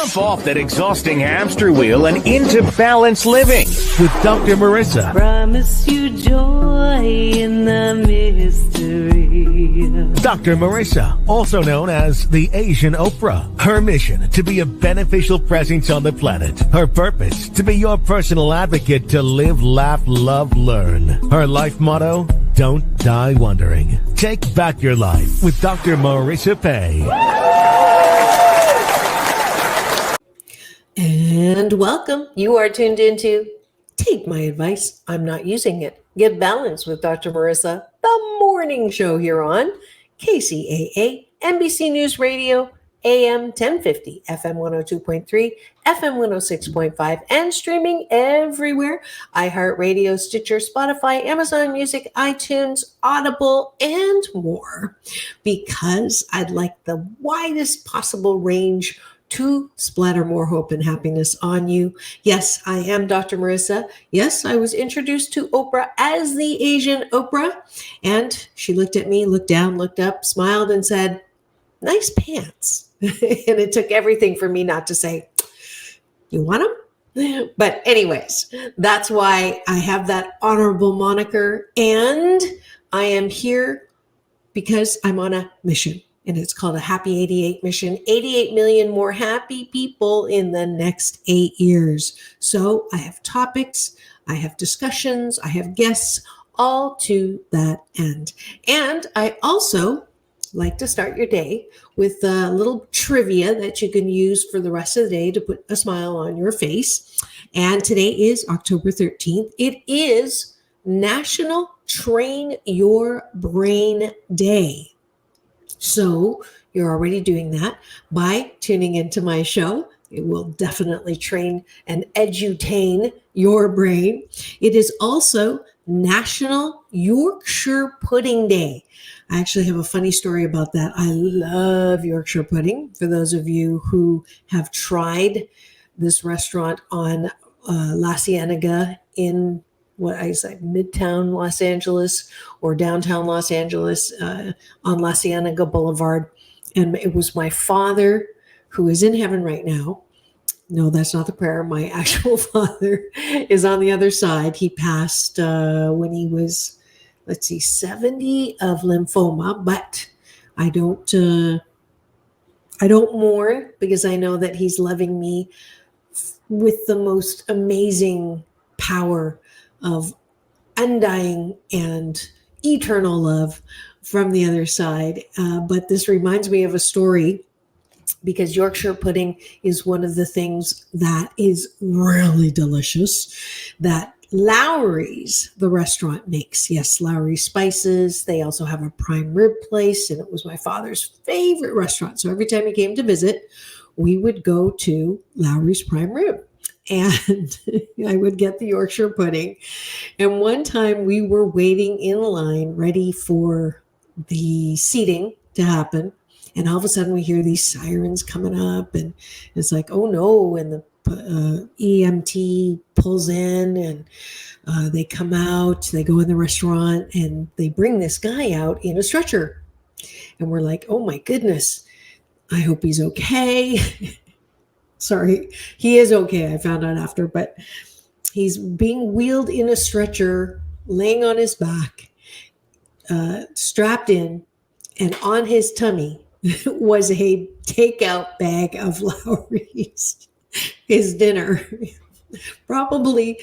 Jump off that exhausting hamster wheel and into balanced living with Dr. Marissa. Promise you joy in the mystery. Dr. Marissa, also known as the Asian Oprah. Her mission, to be a beneficial presence on the planet. Her purpose, to be your personal advocate to live, laugh, love, learn. Her life motto, don't die wondering. Take back your life with Dr. Marissa Pay. And welcome. You are tuned into Take My Advice. I'm not using it. Get balanced with Dr. Marissa, the morning show here on KCAA, NBC News Radio, AM 1050, FM 102.3, FM 106.5, and streaming everywhere. iHeartRadio, Stitcher, Spotify, Amazon Music, iTunes, Audible, and more. Because I'd like the widest possible range to splatter more hope and happiness on you. Yes, I am Dr. Marissa. Yes, I was introduced to Oprah as the Asian Oprah. And she looked at me, looked down, looked up, smiled, and said, "Nice pants." And it took everything for me not to say, "You want them?" But anyways, that's why I have that honorable moniker. And I am here because I'm on a mission. And it's called a Happy 88 mission, 88 million more happy people in the next 8 years. So I have topics, I have discussions, I have guests, all to that end. And I also like to start your day with a little trivia that you can use for the rest of the day to put a smile on your face. And today is October 13th. It is National Train Your Brain Day. So you're already doing that by tuning into my show. It will definitely train and edutain your brain. It is also National Yorkshire Pudding Day. I actually have a funny story about that. I love Yorkshire pudding. For those of you who have tried this restaurant on La Cienega in what I say, Midtown Los Angeles or downtown Los Angeles on La Cienega Boulevard. And it was my father, who is in heaven right now. No, that's not the prayer. My actual father is on the other side. He passed when he was, 70 of lymphoma, but I don't mourn because I know that he's loving me with the most amazing power of undying and eternal love from the other side. But this reminds me of a story because Yorkshire pudding is one of the things that is really delicious that Lowry's, the restaurant, makes. Yes, Lowry Spices. They also have a prime rib place, and it was my father's favorite restaurant. So every time he came to visit, we would go to Lowry's prime rib. And I would get the Yorkshire pudding. And one time we were waiting in line ready for the seating to happen. And all of a sudden we hear these sirens coming up and it's like, oh no. And the EMT pulls in and they come out, they go in the restaurant and they bring this guy out in a stretcher. And we're like, oh my goodness, I hope he's okay. Sorry, he is okay. I found out after, but he's being wheeled in a stretcher, laying on his back, strapped in, and on his tummy was a takeout bag of Lowry's. His dinner probably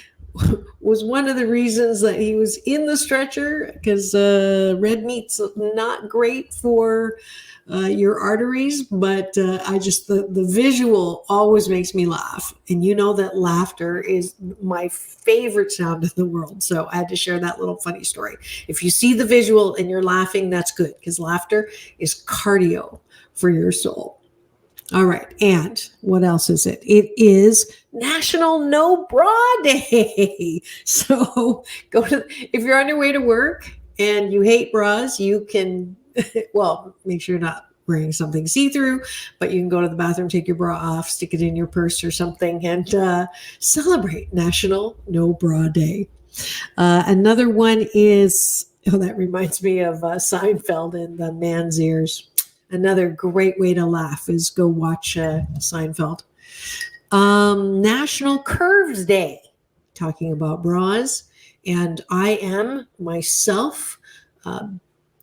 was one of the reasons that he was in the stretcher because red meat's not great for your arteries, but I just, the visual always makes me laugh. And you know that laughter is my favorite sound in the world. So I had to share that little funny story. If you see the visual and you're laughing, that's good because laughter is cardio for your soul. All right. And what else is it? It is National No Bra Day. So if you're on your way to work and you hate bras, you can, well, make sure you're not wearing something see-through, but you can go to the bathroom, take your bra off, stick it in your purse or something, and celebrate National No Bra Day. Another one is, that reminds me of Seinfeld and the man's ears. Another great way to laugh is go watch Seinfeld. National Curves Day, talking about bras. And I am myself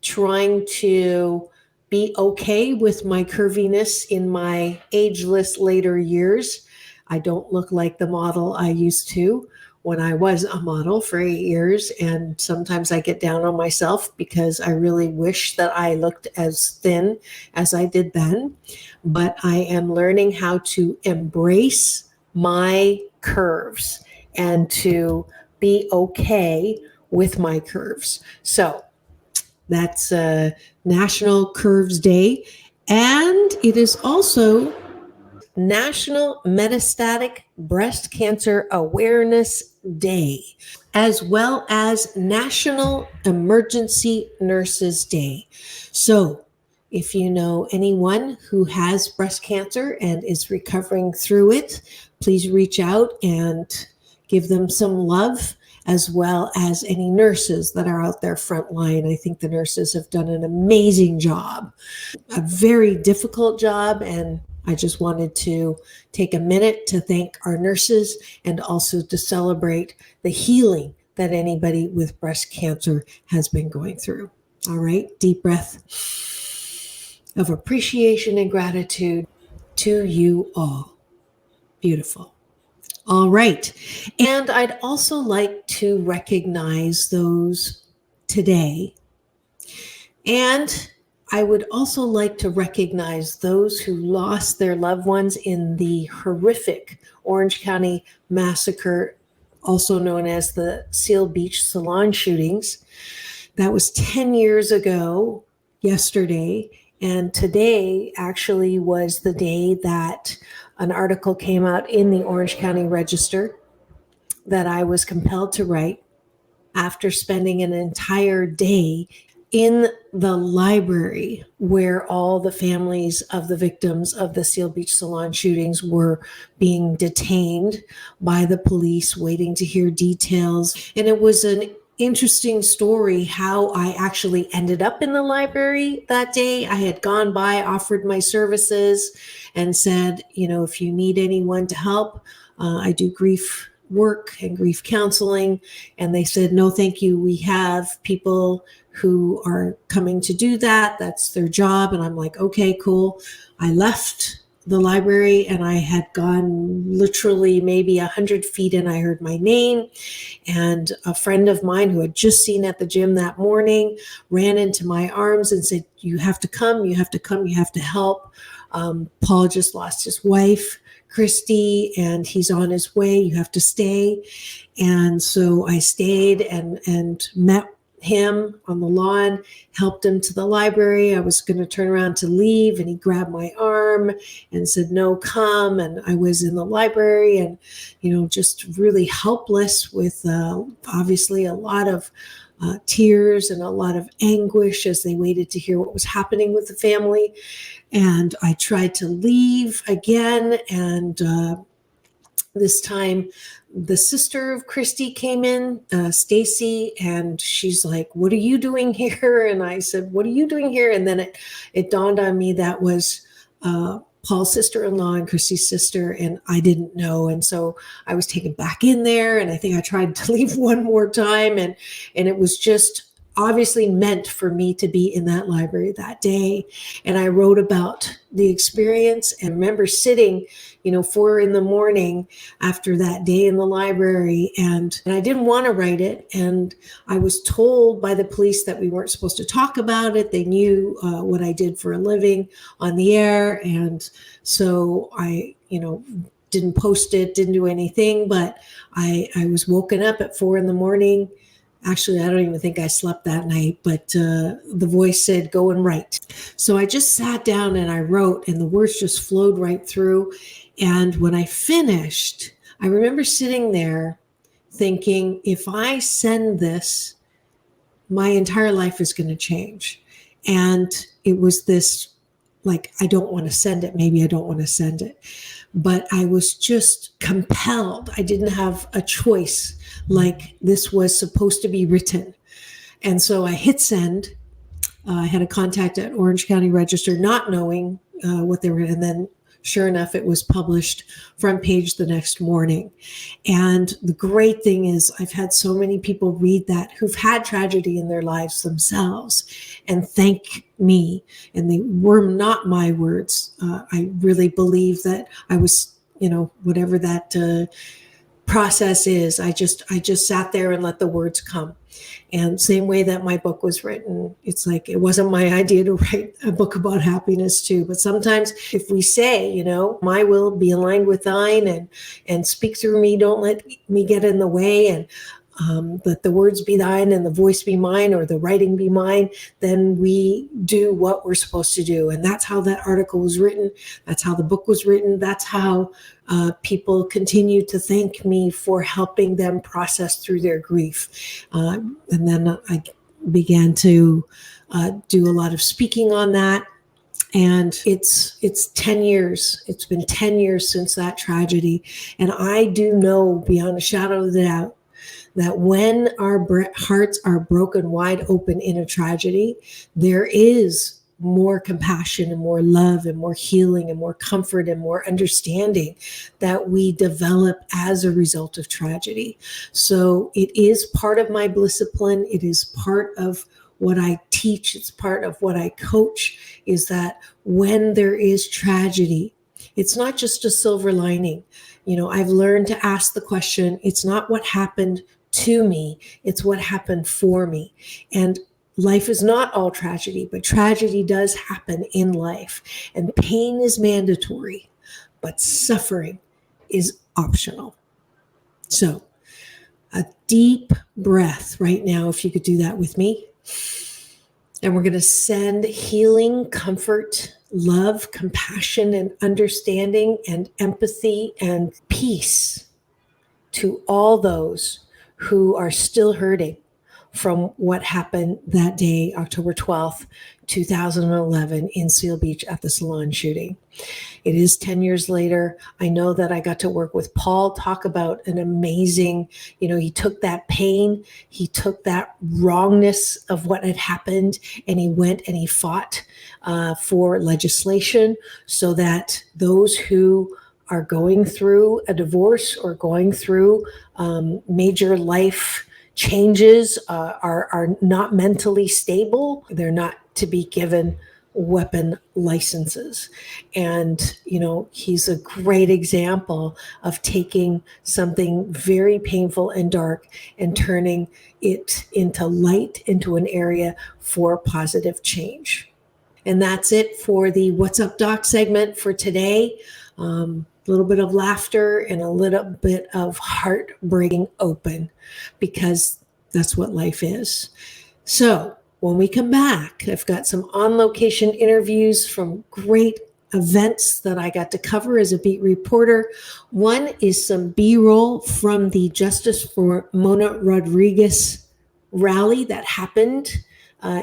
trying to be okay with my curviness in my ageless later years. I don't look like the model I used to when I was a model for 8 years. And sometimes I get down on myself because I really wish that I looked as thin as I did then. But I am learning how to embrace my curves and to be okay with my curves. So that's National Curves Day. And it is also National Metastatic Breast Cancer Awareness Day, as well as National Emergency Nurses Day. So if you know anyone who has breast cancer and is recovering through it, please reach out and give them some love, as well as any nurses that are out there front line. I think the nurses have done an amazing job, a very difficult job, and I just wanted to take a minute to thank our nurses and also to celebrate the healing that anybody with breast cancer has been going through. All right, deep breath of appreciation and gratitude to you all. Beautiful. All right. And I'd also like to recognize those today. And I would also like to recognize those who lost their loved ones in the horrific Orange County massacre, also known as the Seal Beach Salon shootings. That was 10 years ago yesterday. And today actually was the day that an article came out in the Orange County Register that I was compelled to write after spending an entire day in the library where all the families of the victims of the Seal Beach Salon shootings were being detained by the police, waiting to hear details. And it was an interesting story how I actually ended up in the library that day. I had gone by, offered my services, and said, if you need anyone to help, I do grief work and grief counseling. And they said, no, thank you. We have people who are coming to do that. That's their job. And I'm like, okay, cool. I left the library and I had gone literally maybe 100 feet and I heard my name. And a friend of mine who had just seen at the gym that morning ran into my arms and said, you have to come, you have to come, you have to help. Paul just lost his wife, Christy, and he's on his way. You have to stay. And so I stayed and met him on the lawn, helped him to the library. I was going to turn around to leave and he grabbed my arm and said, no, come. And I was in the library and, just really helpless with obviously a lot of tears and a lot of anguish as they waited to hear what was happening with the family. And I tried to leave again. And this time the sister of Christy came in, Stacy, and she's like, what are you doing here? And I said, what are you doing here? And then it dawned on me that was Paul's sister-in-law and Christy's sister, and I didn't know. And so I was taken back in there, and I think I tried to leave one more time, and it was just obviously meant for me to be in that library that day. And I wrote about the experience and remember sitting, 4 a.m. after that day in the library. And I didn't want to write it. And I was told by the police that we weren't supposed to talk about it. They knew what I did for a living on the air. And so I, didn't post it, didn't do anything, but I was woken up at 4 a.m. Actually, I don't even think I slept that night, but the voice said, go and write. So I just sat down and I wrote, and the words just flowed right through. And when I finished, I remember sitting there thinking, if I send this, my entire life is going to change. And it was this, like, I don't want to send it. Maybe I don't want to send it. But I was just compelled. I didn't have a choice. Like, this was supposed to be written. And so I hit send. I had a contact at Orange County Register, not knowing what they were, and then Sure enough, it was published front page the next morning. And the great thing is I've had so many people read that who've had tragedy in their lives themselves and thank me. And they were not my words. I really believe that I was, whatever that process is, I just sat there and let the words come. And same way that my book was written, it's like it wasn't my idea to write a book about happiness too. But sometimes if we say, my will be aligned with thine and speak through me, don't let me get in the way, and let the words be thine and the voice be mine, or the writing be mine, then we do what we're supposed to do. And that's how that article was written. That's how the book was written. That's how people continue to thank me for helping them process through their grief. And then I began to do a lot of speaking on that. And it's 10 years. It's been 10 years since that tragedy. And I do know beyond a shadow of a doubt that when our hearts are broken wide open in a tragedy, there is more compassion and more love and more healing and more comfort and more understanding that we develop as a result of tragedy. So it is part of my discipline. It is part of what I teach. It's part of what I coach, is that when there is tragedy, it's not just a silver lining. I've learned to ask the question, it's not what happened to me, it's what happened for me. And life is not all tragedy, but tragedy does happen in life. And pain is mandatory, but suffering is optional. So a deep breath right now, if you could do that with me. And we're going to send healing, comfort, love, compassion, and understanding and empathy and peace to all those who are still hurting from what happened that day, October 12th, 2011 in Seal Beach at the salon shooting. It is 10 years later. I know that I got to work with Paul, talk about an amazing, he took that pain, he took that wrongness of what had happened, and he went and he fought for legislation so that those who are going through a divorce or going through major life changes, are not mentally stable, they're not to be given weapon licenses. And, he's a great example of taking something very painful and dark and turning it into light, into an area for positive change. And that's it for the What's Up Doc segment for today. A little bit of laughter and a little bit of heart breaking open, because that's what life is. So when we come back, I've got some on-location interviews from great events that I got to cover as a beat reporter. One is some B-roll from the Justice for Mona Rodriguez rally that happened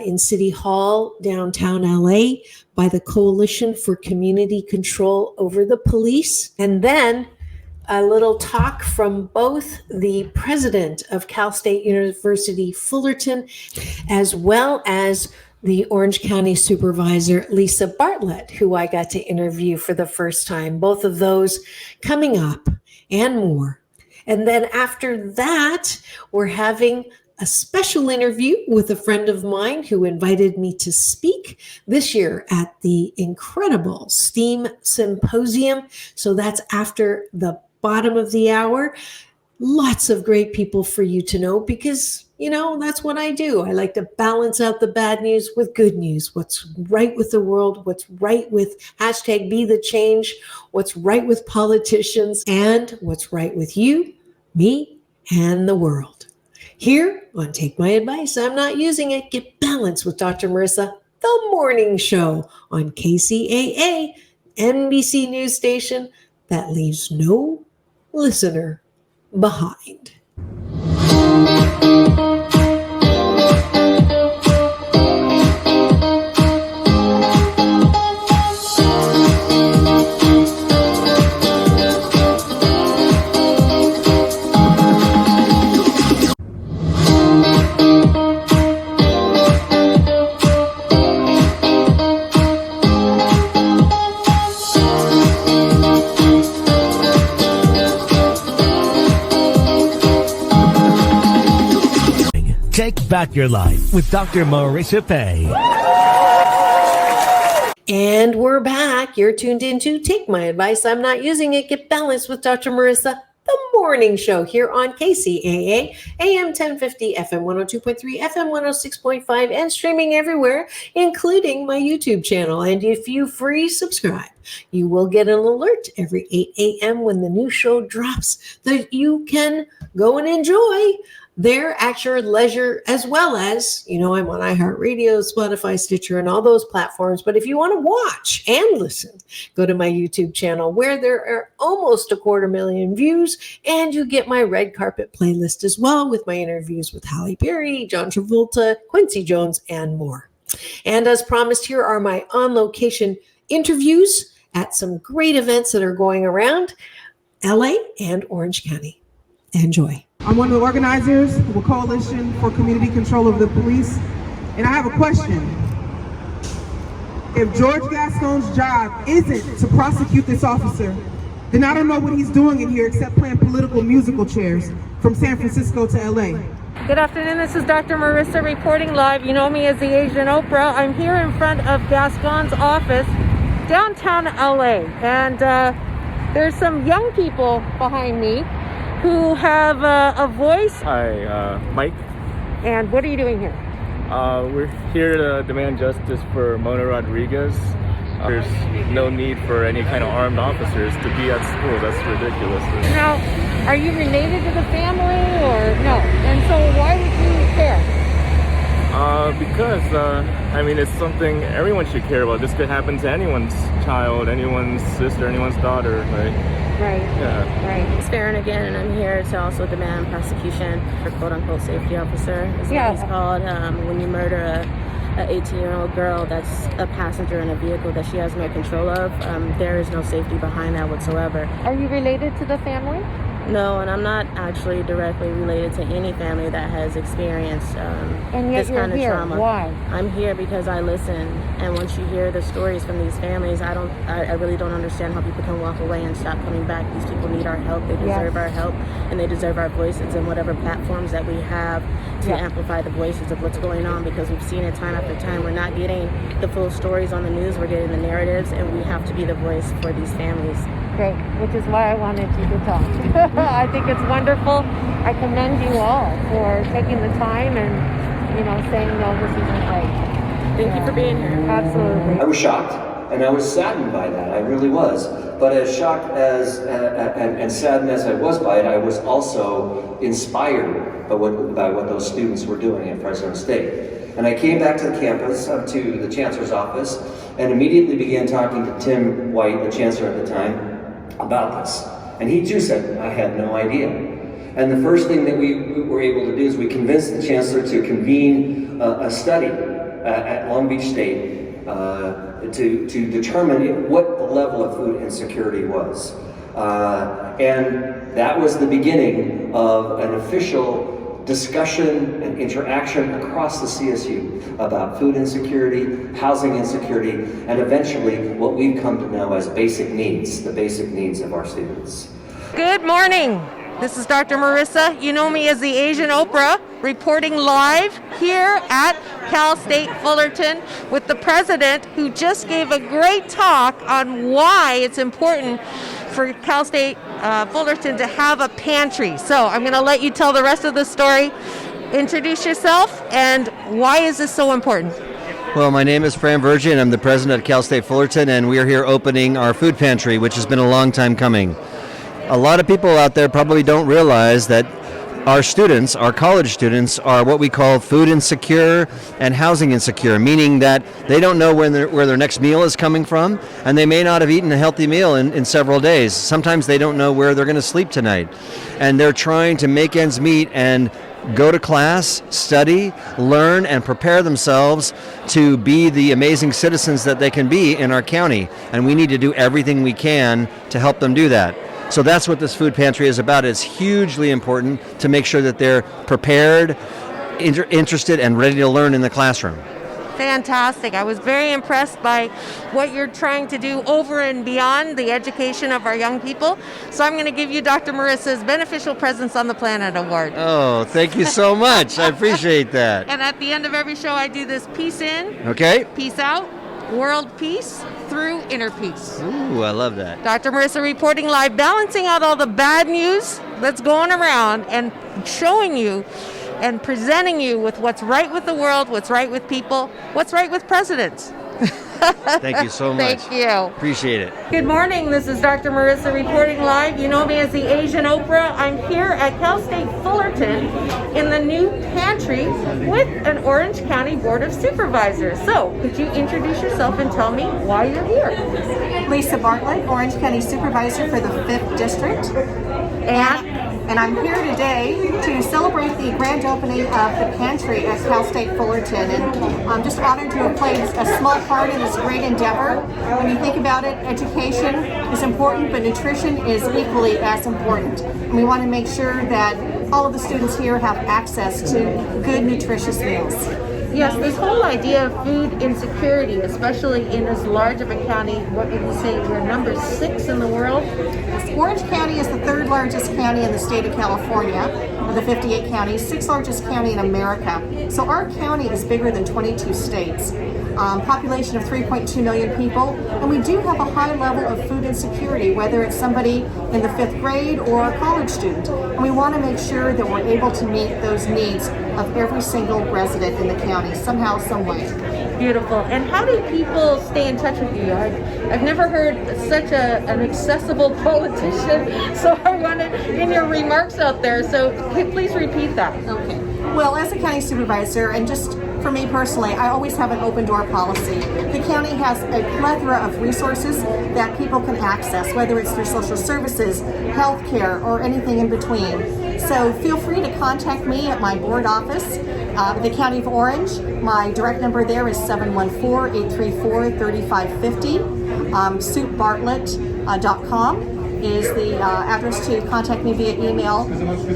in City Hall, downtown LA, by the Coalition for Community Control Over the Police. And then a little talk from both the president of Cal State University Fullerton, as well as the Orange County Supervisor, Lisa Bartlett, who I got to interview for the first time. Both of those coming up and more. And then after that, we're having a special interview with a friend of mine who invited me to speak this year at the incredible STEAM Symposium. So that's after the bottom of the hour. Lots of great people for you to know, because, that's what I do. I like to balance out the bad news with good news. What's right with the world, what's right with hashtag be the change, what's right with politicians, and what's right with you, me, and the world. Here on Take My Advice, I'm Not Using It, Get Balanced with Dr. Marissa, the morning show on KCAA, NBC News Station that leaves no listener behind. back your life with Dr. Marissa Pay. And we're back. You're tuned into Take My Advice. I'm Not Using It. Get Balanced with Dr. Marissa, the morning show here on KCAA, AM 1050, FM 102.3, FM 106.5, and streaming everywhere, including my YouTube channel. And if you free subscribe, you will get an alert every 8 a.m. when the new show drops that you can go and enjoy there at your leisure, as well as, I'm on iHeartRadio, Spotify, Stitcher, and all those platforms. But if you want to watch and listen, go to my YouTube channel where there are almost 250,000 views, and you get my red carpet playlist as well with my interviews with Halle Berry, John Travolta, Quincy Jones, and more. And as promised, here are my on-location interviews at some great events that are going around LA and Orange County. Enjoy. I'm one of the organizers of a coalition for community control of the police, and I have a question. If George Gascon's job isn't to prosecute this officer, then I don't know what he's doing in here except playing political musical chairs from San Francisco to LA. Good afternoon, this is Dr. Marissa reporting live. You know me as the Asian Oprah. I'm here in front of Gascon's office, downtown LA, and there's some young people behind me who have a voice. Hi, Mike. And what are you doing here? We're here to demand justice for Mona Rodriguez. There's no need for any kind of armed officers to be at school. That's ridiculous. Now, are you related to the family or no? And so why would you care? Because, it's something everyone should care about. This could happen to anyone's child, anyone's sister, anyone's daughter, right? Right. Yeah. Right. It's Farron again, and I'm here to also demand prosecution for quote-unquote safety officer, is what he's called, when you murder a 18-year-old girl that's a passenger in a vehicle that she has no control of. There is no safety behind that whatsoever. Are you related to the family? No, and I'm not actually directly related to any family that has experienced this kind of trauma. Why? I'm here because I listen, and once you hear the stories from these families, I really don't understand how people can walk away and stop coming back. These people need our help. They deserve our help, and they deserve our voices and whatever platforms that we have to amplify the voices of what's going on, because we've seen it time after time. We're not getting the full stories on the news. We're getting the narratives, and we have to be the voice for these families. Great, which is why I wanted you to talk. I think it's wonderful. I commend you all for taking the time and, saying, no, this isn't right. Thank you for being here. Absolutely. I was shocked, and I was saddened by that. I really was. But as shocked as and saddened as I was by it, I was also inspired by what those students were doing at Fresno State. And I came back to the campus, to the chancellor's office, and immediately began talking to Tim White, the chancellor at the time, about this. And he too said, I had no idea. And the first thing that we were able to do is we convinced the chancellor to convene a study at Long Beach State to determine what the level of food insecurity was. And that was the beginning of an official discussion and interaction across the CSU about food insecurity, housing insecurity, and eventually what we've come to know as basic needs, the basic needs of our students. Good morning. This is Dr. Marissa. You know me as the Asian Oprah, reporting live here at Cal State Fullerton with the president, who just gave a great talk on why it's important for Cal State Fullerton to have a pantry. So I'm going to let you tell the rest of the story. Introduce yourself, and why is this so important? Well, my name is Fran Virgin. I'm the president at Cal State Fullerton, and we are here opening our food pantry, which has been a long time coming. A lot of people out there probably don't realize that our students, our college students, are what we call food insecure and housing insecure, meaning that they don't know where their next meal is coming from, and they may not have eaten a healthy meal in several days. Sometimes they don't know where they're going to sleep tonight, and they're trying to make ends meet and go to class, study, learn, and prepare themselves to be the amazing citizens that they can be in our county, and we need to do everything we can to help them do that. So that's what this food pantry is about. It's hugely important to make sure that they're prepared, interested, and ready to learn in the classroom. Fantastic. I was very impressed by what you're trying to do over and beyond the education of our young people. So I'm going to give you Dr. Marissa's Beneficial Presence on the Planet Award. Oh, thank you so much. I appreciate that. And at the end of every show, I do this peace in, Okay. peace out, world peace through inner peace. Ooh, I love that. Dr. Marissa reporting live, balancing out all the bad news that's going around and showing you and presenting you with what's right with the world, what's right with people, what's right with presidents. Thank you so much. Thank you. Appreciate it. Good morning. This is Dr. Marissa reporting live. You know me as the Asian Oprah. I'm here at Cal State Fullerton in the new pantry with an Orange County Board of Supervisors. So, could you introduce yourself and tell me why you're here? Lisa Bartlett, Orange County Supervisor for the 5th District. And I'm here today to celebrate the grand opening of the pantry at Cal State Fullerton. And I'm just honored to have played a small part in this great endeavor. When you think about it, education is important, but nutrition is equally as important. And we want to make sure that all of the students here have access to good, nutritious meals. Yes, this whole idea of food insecurity, especially in as large of a county, what would you say, we're number 6 in the world? Orange County is the 3rd largest county in the state of California, of the 58 counties, 6th largest county in America. So our county is bigger than 22 states. Population of 3.2 million people, and we do have a high level of food insecurity, whether it's somebody in the 5th grade or a college student. And we want to make sure that we're able to meet those needs of every single resident in the county, somehow, some way. Beautiful. And how do people stay in touch with you? I've never heard such an accessible politician, so I wanted in your remarks out there, so please repeat that. Okay. Well, as a county supervisor, and just for me personally, I always have an open door policy. The county has a plethora of resources that people can access, whether it's through social services, healthcare, or anything in between. So feel free to contact me at my board office, the County of Orange. My direct number there is 714-834-3550. soupbartlett.com is the address to contact me via email,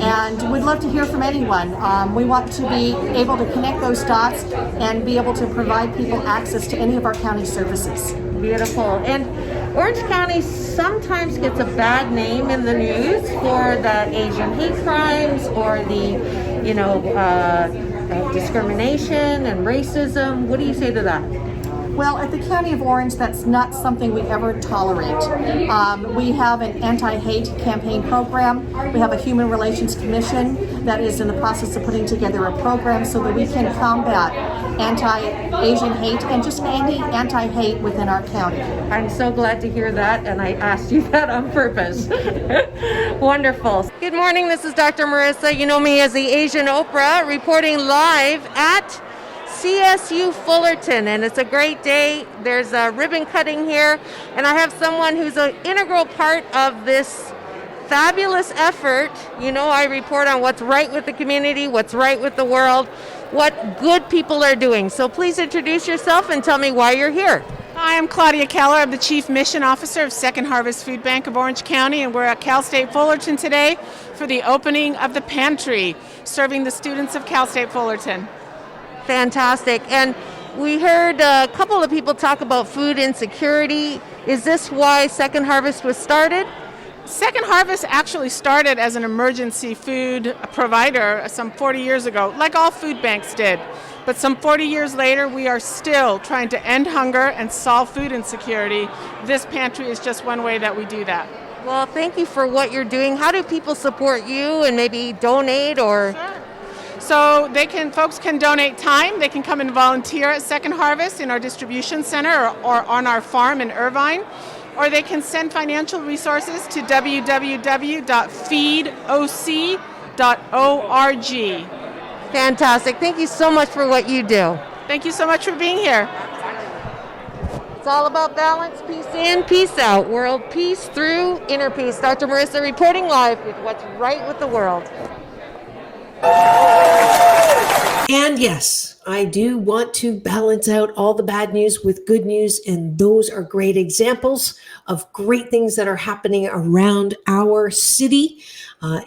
and we'd love to hear from anyone. We want to be able to connect those dots and be able to provide people access to any of our county services. Beautiful. And Orange County sometimes gets a bad name in the news for the Asian hate crimes or the, discrimination and racism. What do you say to that? Well, at the County of Orange, that's not something we ever tolerate. We have an anti-hate campaign program. We have a Human Relations Commission that is in the process of putting together a program so that we can combat anti-Asian hate and just any anti-hate within our county. I'm so glad to hear that, and I asked you that on purpose. Wonderful. Good morning, this is Dr. Marissa. You know me as the Asian Oprah, reporting live at CSU Fullerton, and it's a great day. There's a ribbon cutting here, and I have someone who's an integral part of this fabulous effort. You know, I report on what's right with the community, what's right with the world, what good people are doing. So please introduce yourself and tell me why you're here. Hi, I'm Claudia Keller. I'm the Chief Mission Officer of Second Harvest Food Bank of Orange County, and we're at Cal State Fullerton today for the opening of the pantry, serving the students of Cal State Fullerton. Fantastic. And we heard a couple of people talk about food insecurity. Is this why Second Harvest was started? Second Harvest actually started as an emergency food provider some 40 years ago, like all food banks did. But some 40 years later, we are still trying to end hunger and solve food insecurity. This pantry is just one way that we do that. Well, thank you for what you're doing. How do people support you and maybe donate or... Sure. So folks can donate time. They can come and volunteer at Second Harvest in our distribution center or on our farm in Irvine, or they can send financial resources to www.feedoc.org. Fantastic. Thank you so much for what you do. Thank you so much for being here. It's all about balance, peace in, peace out. World peace through inner peace. Dr. Marissa reporting live with what's right with the world. And yes, I do want to balance out all the bad news with good news, and those are great examples of great things that are happening around our city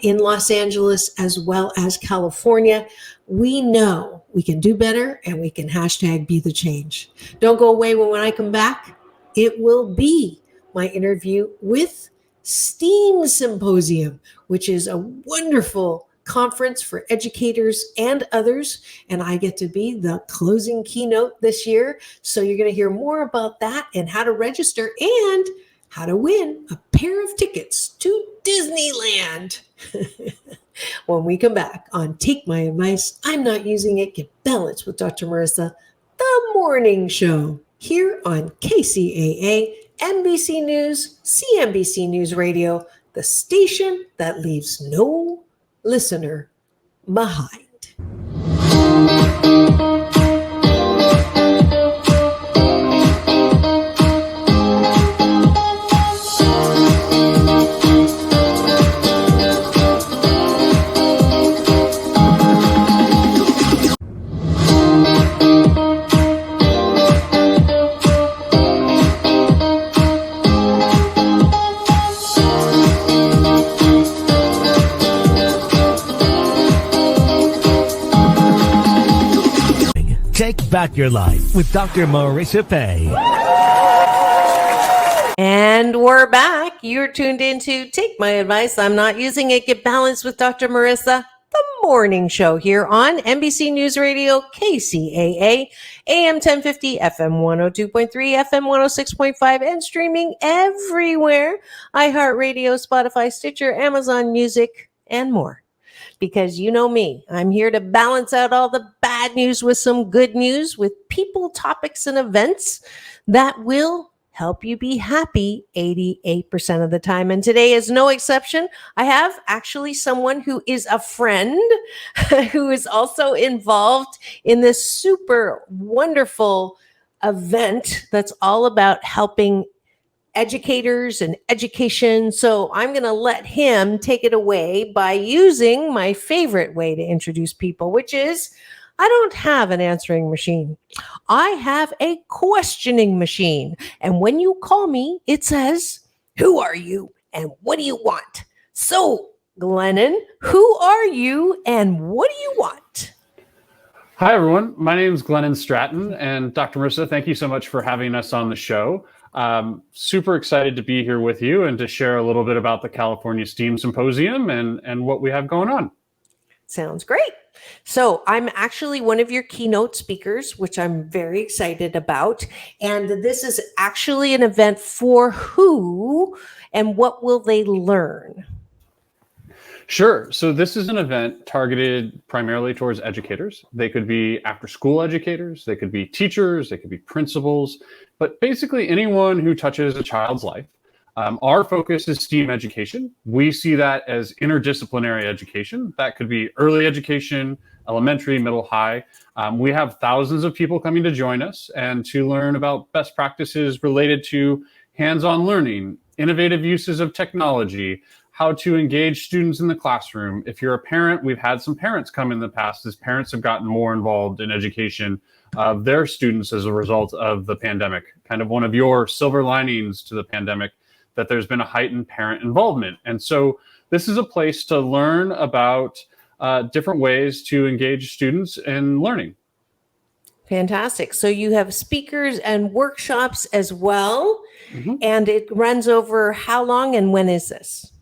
in Los Angeles as well as California. We know we can do better, and we can hashtag be the change. Don't go away. When I come back, it will be my interview with STEAM Symposium, which is a wonderful conference for educators and others. And I get to be the closing keynote this year. So you're going to hear more about that and how to register and how to win a pair of tickets to Disneyland. When we come back on Take My Advice, I'm Not Using It, Get Balanced with Dr. Marissa, the morning show here on KCAA, NBC News, CNBC News Radio, the station that leaves no listener behind. Take back your life with Dr. Marissa Pay. And we're back. You're tuned into Take My Advice. I'm Not Using It. Get Balanced with Dr. Marissa, the morning show here on NBC News Radio, KCAA, AM 1050, FM 102.3, FM 106.5, and streaming everywhere. iHeartRadio, Spotify, Stitcher, Amazon Music, and more. Because you know me, I'm here to balance out all the bad news with some good news, with people, topics, and events that will help you be happy 88% of the time. And today is no exception. I have actually someone who is a friend who is also involved in this super wonderful event that's all about helping educators and education. So I'm going to let him take it away by using my favorite way to introduce people, which is I don't have an answering machine. I have a questioning machine. And when you call me, it says, "Who are you and what do you want?" So, Glennon, who are you and what do you want? Hi, everyone. My name is Glennon Stratton. And Dr. Marissa, thank you so much for having us on the show. Super excited to be here with you and to share a little bit about the California STEAM Symposium and what we have going on. Sounds great. So I'm actually one of your keynote speakers, which I'm very excited about. And this is actually an event for who and what will they learn? Sure. So this is an event targeted primarily towards educators. They could be after-school educators, they could be teachers, they could be principals, but basically anyone who touches a child's life. Our focus is STEAM education. We see that as interdisciplinary education. That could be early education, elementary, middle, high. We have thousands of people coming to join us and to learn about best practices related to hands-on learning, innovative uses of technology, how to engage students in the classroom. If you're a parent, we've had some parents come in the past as parents have gotten more involved in education of their students as a result of the pandemic. Kind of one of your silver linings to the pandemic, that there's been a heightened parent involvement. And so this is a place to learn about different ways to engage students in learning. Fantastic. So you have speakers and workshops as well. Mm-hmm. And it runs over how long and when is this?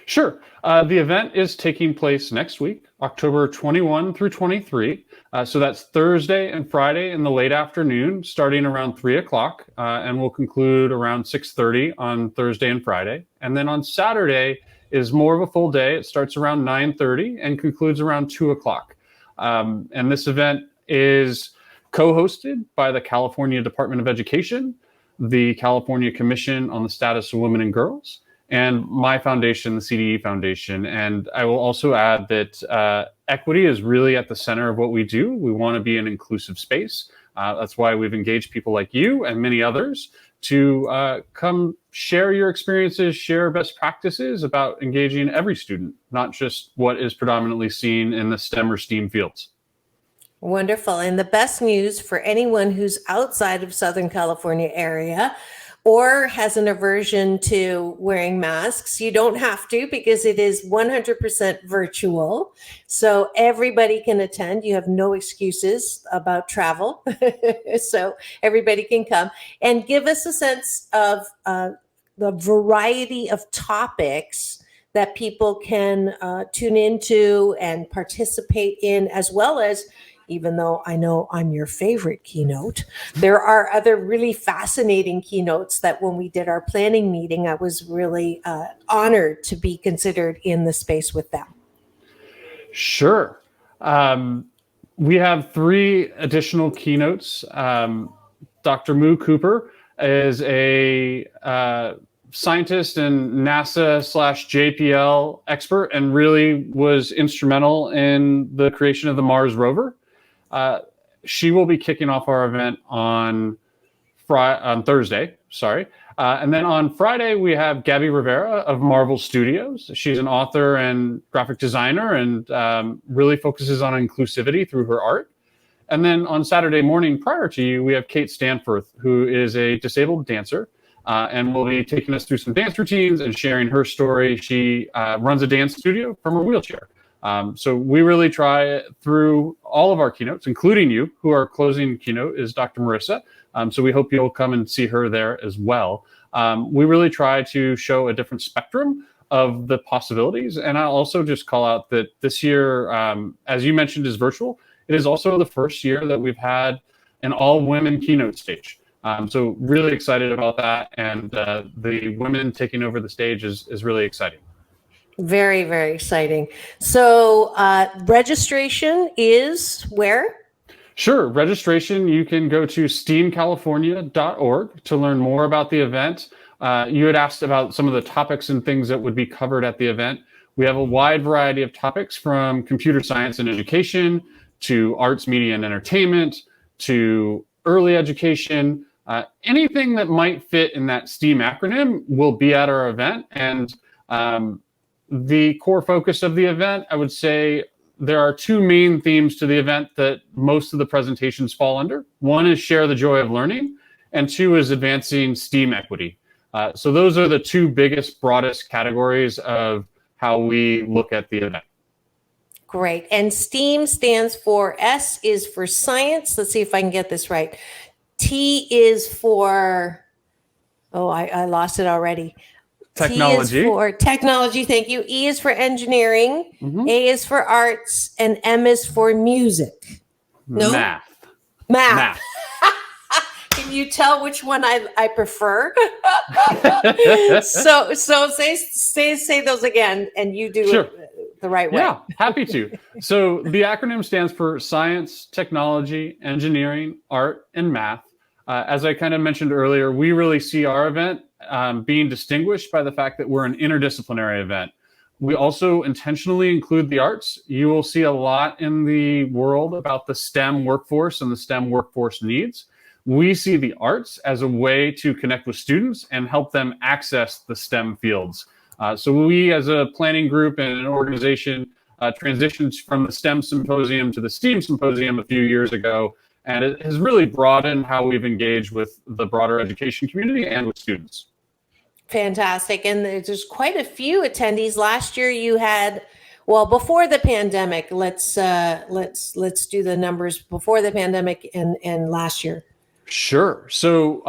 Sure. The event is taking place next week, October 21 through 23. So that's Thursday and Friday in the late afternoon, starting around 3 o'clock, and we'll conclude around 6:30 on Thursday and Friday. And then on Saturday is more of a full day. It starts around 9:30 and concludes around 2 o'clock. And this event is co-hosted by the California Department of Education, the California Commission on the Status of Women and Girls, and my foundation, the CDE Foundation. And I will also add that equity is really at the center of what we do. We want to be an inclusive space. That's why we've engaged people like you and many others to come share your experiences, share best practices about engaging every student, not just what is predominantly seen in the STEM or STEAM fields. Wonderful. And the best news for anyone who's outside of Southern California area, or has an aversion to wearing masks, you don't have to, because it is 100% virtual. So everybody can attend. You have no excuses about travel. So everybody can come and give us a sense of the variety of topics that people can tune into and participate in, as well as, even though I know I'm your favorite keynote, there are other really fascinating keynotes that when we did our planning meeting, I was really honored to be considered in the space with them. Sure. We have 3 additional keynotes. Dr. Moo Cooper is a scientist and NASA/JPL expert, and really was instrumental in the creation of the Mars rover. She will be kicking off our event on Thursday. And then on Friday, we have Gabby Rivera of Marvel Studios. She's an author and graphic designer, and really focuses on inclusivity through her art. And then on Saturday morning, prior to you, we have Kate Stanforth, who is a disabled dancer, and will be taking us through some dance routines and sharing her story. She runs a dance studio from her wheelchair. So we really try through all of our keynotes, including you, who our closing keynote is Dr. Marissa. So we hope you'll come and see her there as well. We really try to show a different spectrum of the possibilities. And I'll also just call out that this year, as you mentioned, is virtual. It is also the first year that we've had an all-women keynote stage. So really excited about that. And the women taking over the stage is really exciting. Very, very exciting. So registration is where? Sure. Registration, you can go to steamcalifornia.org to learn more about the event. You had asked about some of the topics and things that would be covered at the event. We have a wide variety of topics, from computer science and education to arts, media, and entertainment to early education. Anything that might fit in that STEAM acronym will be at our event. And the core focus of the event, I would say there are 2 main themes to the event that most of the presentations fall under. One is share the joy of learning, and 2 is advancing STEAM equity. So those are the 2 biggest, broadest categories of how we look at the event. Great. And STEAM stands for, S is for science. Let's see if I can get this right. T is for, I lost it already. Technology. T is for technology, thank you. E is for engineering. A is for arts, and M is for music. No? Math. Can you tell which one I prefer? so say those again, and you do Sure. it the right way. Yeah, happy to. So the acronym stands for science, technology, engineering, art, and math. As I kind of mentioned earlier, we really see our event being distinguished by the fact that we're an interdisciplinary event. We also intentionally include the arts. You will see a lot in the world about the STEM workforce and the STEM workforce needs. We see the arts as a way to connect with students and help them access the STEM fields. So we, as a planning group and an organization, transitioned from the STEM Symposium to the STEAM Symposium a few years ago, and it has really broadened how we've engaged with the broader education community and with students. Fantastic. And there's quite a few attendees. Last year you had, well, before the pandemic, let's do the numbers before the pandemic and last year. Sure. So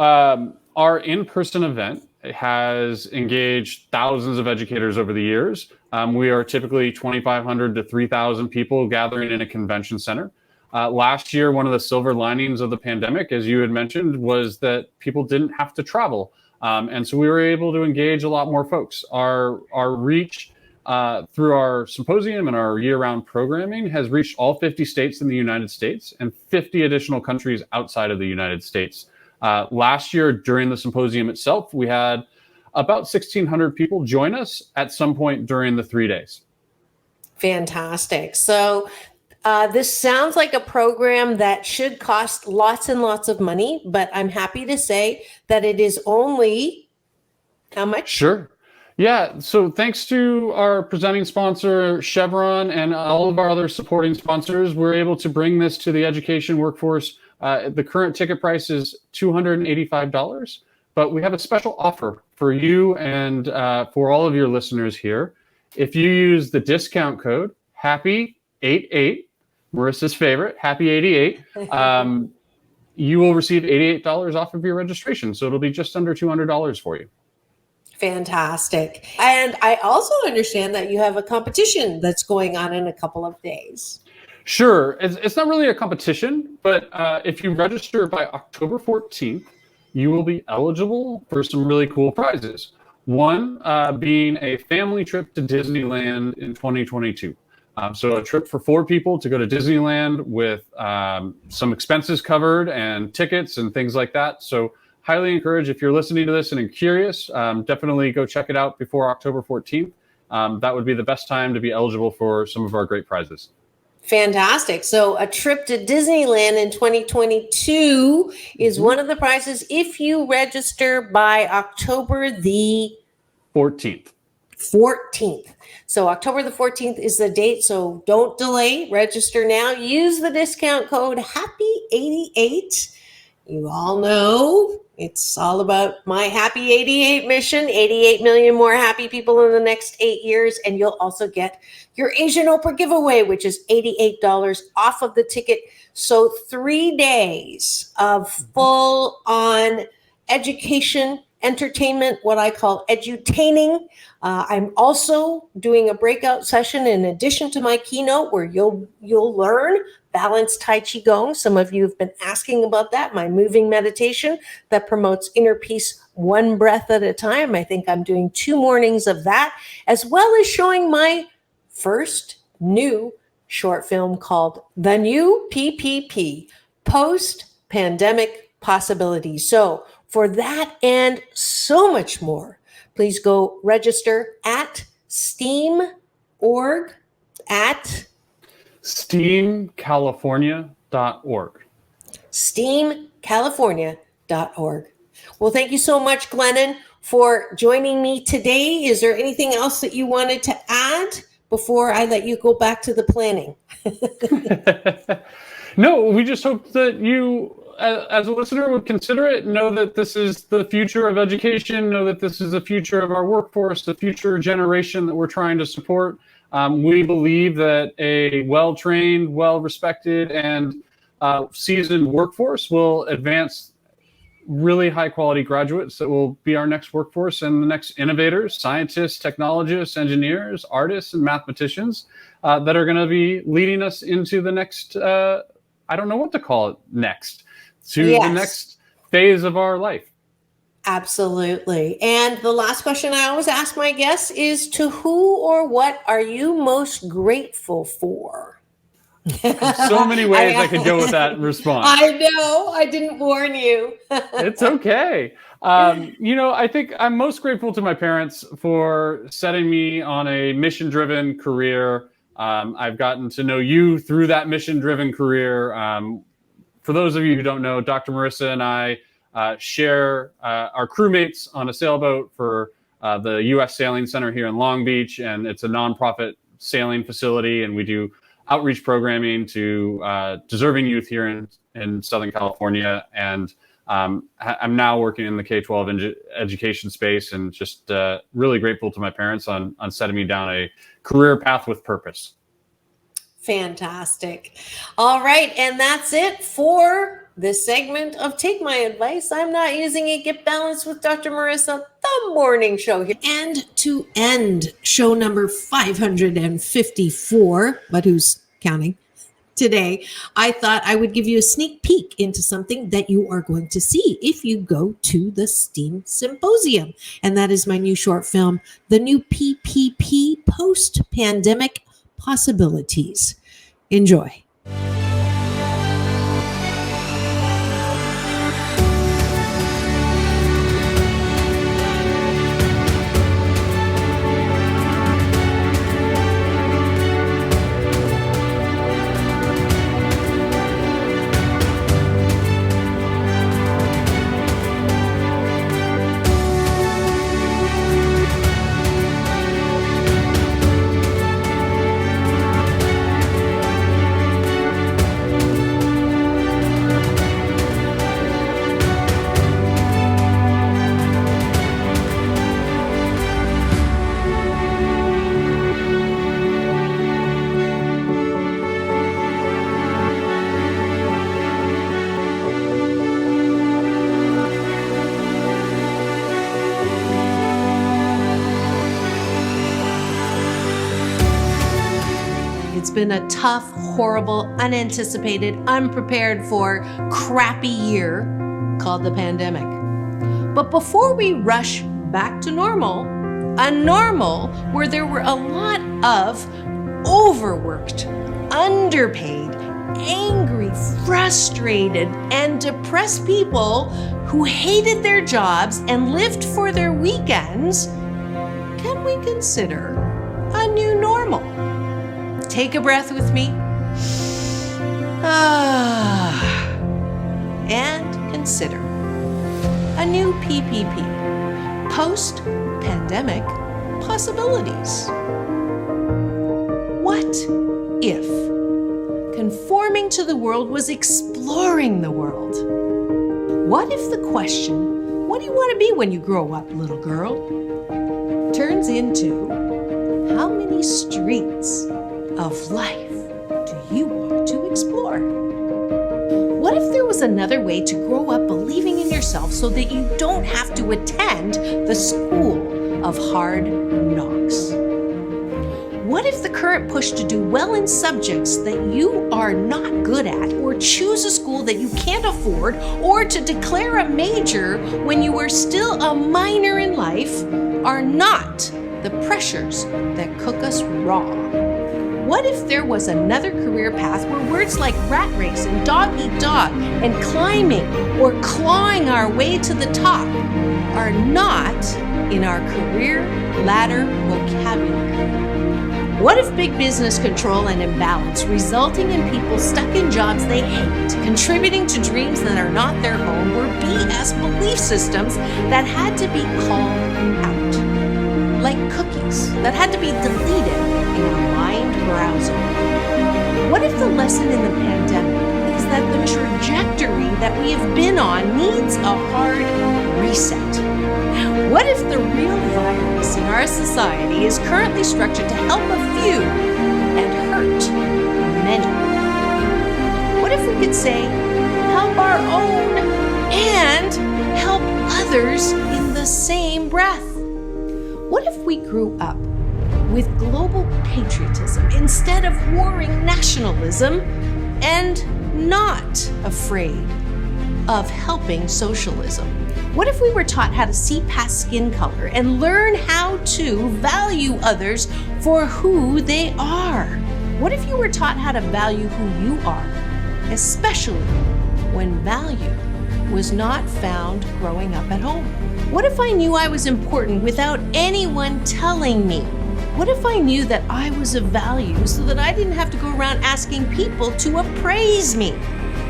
our in-person event has engaged thousands of educators over the years. We are typically 2,500 to 3,000 people gathering in a convention center. Last year, one of the silver linings of the pandemic, as you had mentioned, was that people didn't have to travel. And so we were able to engage a lot more folks. Our reach through our symposium and our year-round programming has reached all 50 states in the United States and 50 additional countries outside of the United States. Last year, during the symposium itself, we had about 1,600 people join us at some point during the 3 days. Fantastic. So this sounds like a program that should cost lots and lots of money, but I'm happy to say that it is only how much? Sure. Yeah. So thanks to our presenting sponsor, Chevron, and all of our other supporting sponsors, we're able to bring this to the education workforce. The current ticket price is $285. but we have a special offer for you and for all of your listeners here. If you use the discount code HAPPY88, Marissa's favorite, HAPPY88, you will receive $88 off of your registration. So it'll be just under $200 for you. Fantastic. And I also understand that you have a competition that's going on in a couple of days. Sure. It's not really a competition, but if you register by October 14th, you will be eligible for some really cool prizes. One being a family trip to Disneyland in 2022. So a trip for 4 people to go to Disneyland with some expenses covered and tickets and things like that. So highly encourage, if you're listening to this and are curious, definitely go check it out before October 14th. That would be the best time to be eligible for some of our great prizes. Fantastic. So a trip to Disneyland in 2022 is one of the prizes if you register by October the 14th. So October the 14th is the date. So don't delay. Register now. Use the discount code HAPPY88. You all know it's all about my Happy 88 mission, 88 million more happy people in the next 8 years. And you'll also get your Asian Oprah giveaway, which is $88 off of the ticket. So 3 days of full on education, entertainment, what I call edutaining. I'm also doing a breakout session in addition to my keynote where you'll learn balanced Tai Chi Gong. Some of you have been asking about that, my moving meditation that promotes inner peace one breath at a time. I think I'm doing 2 mornings of that, as well as showing my first new short film called The New PPP, Post-Pandemic Possibilities. So for that and so much more, please go register at STEAM.org at STEAMCalifornia.org. STEAMCalifornia.org. Well, thank you so much, Glennon, for joining me today. Is there anything else that you wanted to add before I let you go back to the planning? No, we just hope that you, as a listener, would consider it. Know that this is the future of education. Know that this is the future of our workforce, the future generation that we're trying to support. We believe that a well-trained, well-respected, and seasoned workforce will advance really high-quality graduates that will be our next workforce and the next innovators, scientists, technologists, engineers, artists, and mathematicians that are going to be leading us into the next, I don't know what to call it next, to the next phase of our life. Absolutely. And the last question I always ask my guests is, to who or what are you most grateful for? So many ways I could go with that response. I know. I didn't warn you. It's okay. I think I'm most grateful to my parents for setting me on a mission-driven career. I've gotten to know you through that mission-driven career. For those of you who don't know, Dr. Marissa and I share our crewmates on a sailboat for the U.S. Sailing Center here in Long Beach, and it's a nonprofit sailing facility, and we do outreach programming to deserving youth here in Southern California. And I'm now working in the K-12 education space, and just really grateful to my parents on setting me down a career path with purpose. Fantastic. All right. And that's it for this segment of Take My Advice. I'm Not Using It. Get Balanced with Dr. Marissa, the morning show here. And to end show number 554, but who's counting today, I thought I would give you a sneak peek into something that you are going to see if you go to the STEAM Symposium. And that is my new short film, The New PPP, Post-Pandemic Possibilities. Enjoy. It's been a tough, horrible, unanticipated, unprepared for, crappy year called the pandemic. But before we rush back to normal, a normal where there were a lot of overworked, underpaid, angry, frustrated, and depressed people who hated their jobs and lived for their weekends, can we consider a new normal? Take a breath with me. And consider a new PPP, post-pandemic possibilities. What if conforming to the world was exploring the world? What if the question, what do you want to be when you grow up, little girl, turns into how many streets of life do you want to explore? What if there was another way to grow up believing in yourself so that you don't have to attend the school of hard knocks? What if the current push to do well in subjects that you are not good at, or choose a school that you can't afford, or to declare a major when you are still a minor in life are not the pressures that cook us raw? What if there was another career path where words like rat race and dog eat dog and climbing or clawing our way to the top are not in our career ladder vocabulary? What if big business control and imbalance resulting in people stuck in jobs they hate, contributing to dreams that are not their own, were BS belief systems that had to be called out? Like cookies that had to be deleted in a mind browser. What if the lesson in the pandemic is that the trajectory that we have been on needs a hard reset? What if the real virus in our society is currently structured to help a few and hurt many? What if we could say, help our own and help others in the same breath? What if we grew up with global patriotism instead of warring nationalism and not afraid of helping socialism? What if we were taught how to see past skin color and learn how to value others for who they are? What if you were taught how to value who you are, especially when value was not found growing up at home? What if I knew I was important without anyone telling me? What if I knew that I was of value so that I didn't have to go around asking people to appraise me?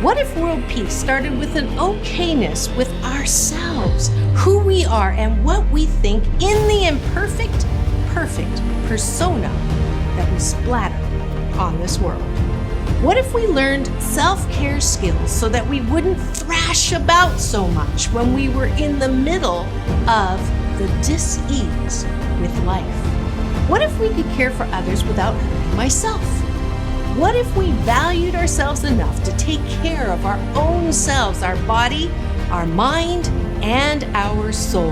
What if world peace started with an okayness with ourselves, who we are, and what we think in the imperfect, perfect persona that we splatter on this world? What if we learned self-care skills so that we wouldn't thrash about so much when we were in the middle of the dis-ease with life? What if we could care for others without hurting myself? What if we valued ourselves enough to take care of our own selves, our body, our mind, and our soul?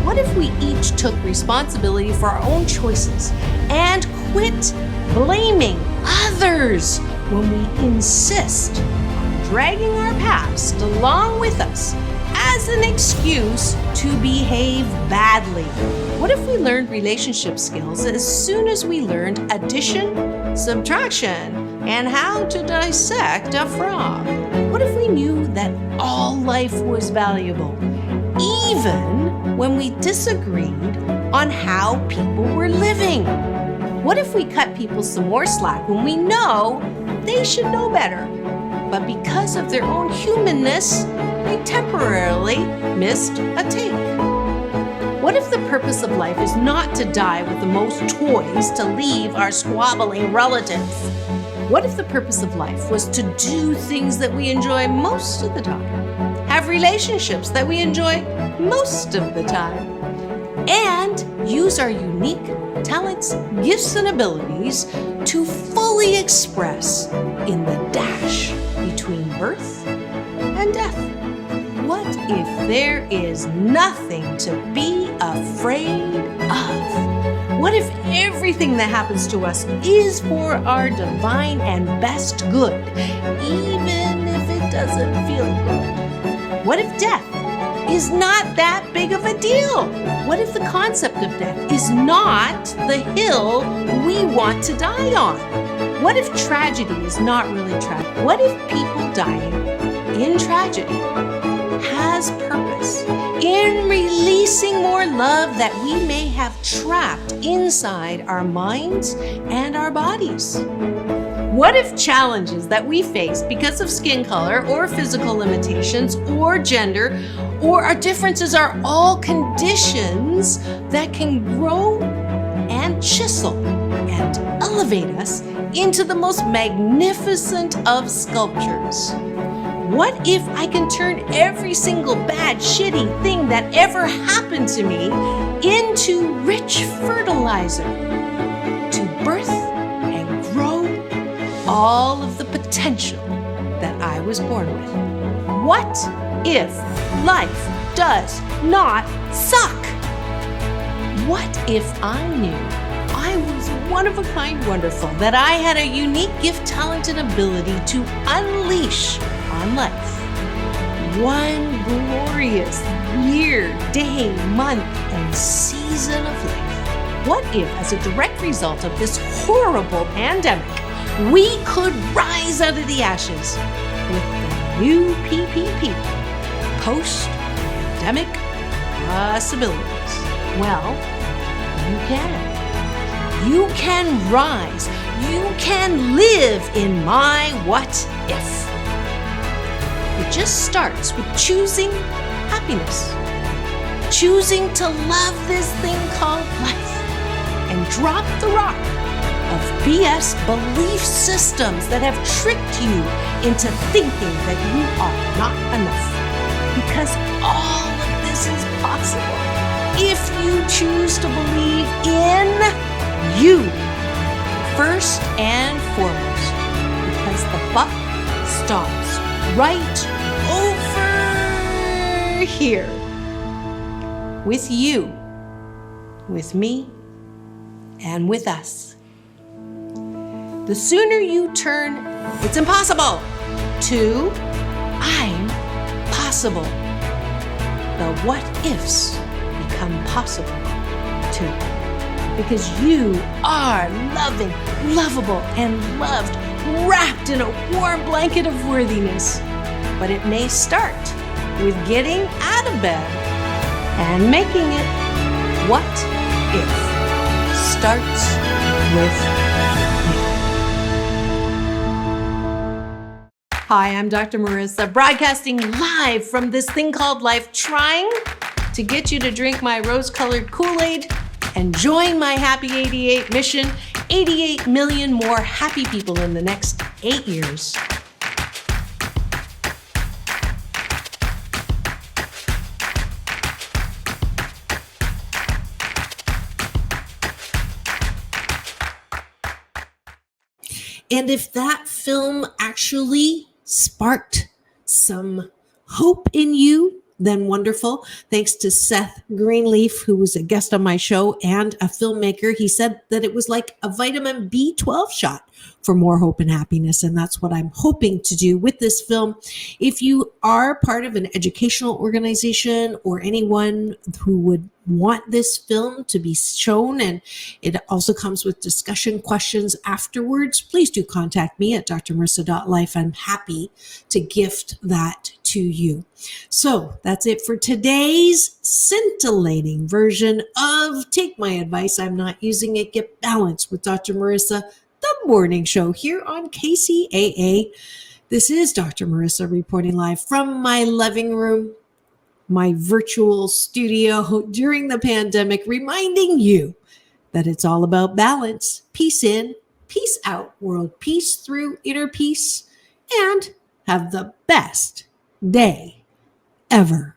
What if we each took responsibility for our own choices and quit blaming others when we insist on dragging our past along with us as an excuse to behave badly? What if we learned relationship skills as soon as we learned addition, subtraction, and how to dissect a frog? What if we knew that all life was valuable, even when we disagreed on how people were living? What if we cut people some more slack when we know they should know better, but because of their own humanness, they temporarily missed a take? What if the purpose of life is not to die with the most toys to leave our squabbling relatives? What if the purpose of life was to do things that we enjoy most of the time, have relationships that we enjoy most of the time, and use our unique talents, gifts, and abilities to fully express in the dash between birth and death? What if there is nothing to be afraid of? What if everything that happens to us is for our divine and best good, even if it doesn't feel good? What if death is not that big of a deal? What if the concept of death is not the hill we want to die on? What if tragedy is not really tragic? What if people dying in tragedy has purpose in releasing more love that we may have trapped inside our minds and our bodies? What if challenges that we face because of skin color or physical limitations or gender or our differences are all conditions that can grow and chisel and elevate us into the most magnificent of sculptures? What if I can turn every single bad, shitty thing that ever happened to me into rich fertilizer to birth and grow all of the potential that I was born with? What if life does not suck? What if I knew I was one of a kind wonderful, that I had a unique gift, talent, and ability to unleash on life one glorious year, day, month, and season of life? What if, as a direct result of this horrible pandemic, we could rise out of the ashes with the new PPP, post-pandemic possibilities? Well, you can. You can rise. You can live in my what if. It just starts with choosing happiness, choosing to love this thing called life, and drop the rock of BS belief systems that have tricked you into thinking that you are not enough. Because all of this is possible if you choose to believe in you first and foremost. Because the buck stops right over here with you, with me, and with us. The sooner you turn "it's impossible" to "I'm possible," the what ifs become possible too. Because you are loving, lovable, and loved, wrapped in a warm blanket of worthiness. But it may start with getting out of bed and making it. What if starts with Hi, I'm Dr. Marissa, broadcasting live from this thing called life, trying to get you to drink my rose-colored Kool-Aid and join my Happy 88 mission, 88 million more happy people in the next 8 years. And if that film actually sparked some hope in you, then wonderful. Thanks to Seth Greenleaf, who was a guest on my show and a filmmaker. He said that it was like a vitamin B12 shot for more hope and happiness. And that's what I'm hoping to do with this film. If you are part of an educational organization or anyone who would want this film to be shown, and it also comes with discussion questions afterwards, please do contact me at drmarissa.life. I'm happy to gift that to you. So that's it for today's scintillating version of Take My Advice, I'm Not Using It, Get Balanced with Dr. Marissa, the morning show here on KCAA. This is Dr. Marissa reporting live from my living room, my virtual studio during the pandemic, reminding you that it's all about balance, peace in, peace out, world peace through inner peace, and have the best day ever.